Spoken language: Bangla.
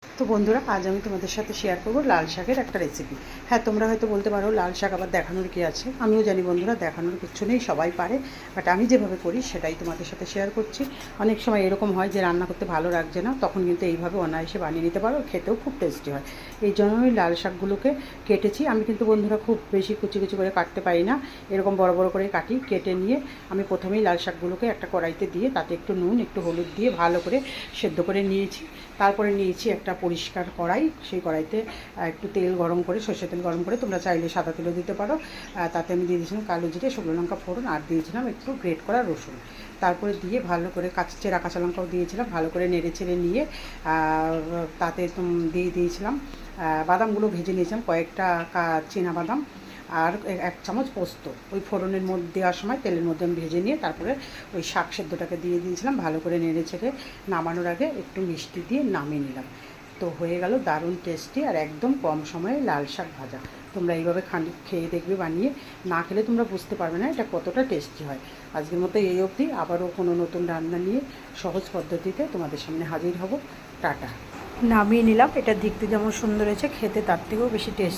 তো বন্ধুরা, আজ আমি তোমাদের সাথে শেয়ার করব লাল শাকের একটা রেসিপি। হ্যাঁ, তোমরা হয়তো বলতে পারো লাল শাক আবার দেখানোর কী আছে। আমিও জানি বন্ধুরা, দেখানোর কিছু নেই, সবাই পারে। বাট আমি যেভাবে করি সেটাই তোমাদের সাথে শেয়ার করছি। অনেক সময় এরকম হয় যে রান্না করতে ভালো লাগছে না, তখন কিন্তু এইভাবে অনায়াসে বানিয়ে নিতে পারো, খেতেও খুব টেস্টি হয়। এই জন্যই লাল শাকগুলোকে কেটেছি। আমি কিন্তু বন্ধুরা খুব বেশি কুচি কুচি করে কাটতে পারি না, এরকম বড় বড় করে কাটি। কেটে নিয়ে আমি প্রথমেই লাল শাকগুলোকে একটা কড়াইতে দিয়ে তাতে একটু নুন একটু হলুদ দিয়ে ভালো করে সেদ্ধ করে নিয়েছি। তারপরে নিয়েছি একটা পরিষ্কার কড়াই, সেই কড়াইতে একটু তেল গরম করে, সর্ষের তেল গরম করে, তোমরা চাইলে সাদা তেলও দিতে পারো। তাতে আমি দিয়ে দিয়েছিলাম কালো জিরে, শুকনো লঙ্কা ফোড়ন, আর দিয়েছিলাম একটু গ্রেট করা রসুন। তারপরে দিয়ে ভালো করে চেরা কাঁচা লঙ্কাও দিয়েছিলাম, ভালো করে নেড়ে চেড়ে নিয়ে তাতে দিয়ে দিয়েছিলাম বাদামগুলো ভেজে নিয়েছিলাম, কয়েকটা চীনা বাদাম, আর 1 চামচ পোস্ত। ওই ফোড়নের মধ্যে দেওয়ার সময় তেলের মধ্যে আমি ভেজে নিয়ে তারপরে ওই শাক সেদ্ধটাকে দিয়ে দিয়েছিলাম। ভালো করে নেড়ে ছেড়ে নামানোর আগে একটু মিষ্টি দিয়ে নামিয়ে নিলাম। তো হয়ে গেল দারুণ টেস্টি আর একদম কম সময়ে লাল শাক ভাজা। তোমরা এইভাবে খেয়ে দেখবে বানিয়ে, না খেলে তোমরা বুঝতে পারবে না এটা কতটা টেস্টি হয়। আজকের মতো এই অবধি, আবারও কোনো নতুন রান্না নিয়ে সহজ পদ্ধতিতে তোমাদের সামনে হাজির হব। টাটা। নামিয়ে নিলাম। এটা দেখতে যেমন সুন্দর হয়েছে, খেতে তার থেকেও বেশি টেস্টি।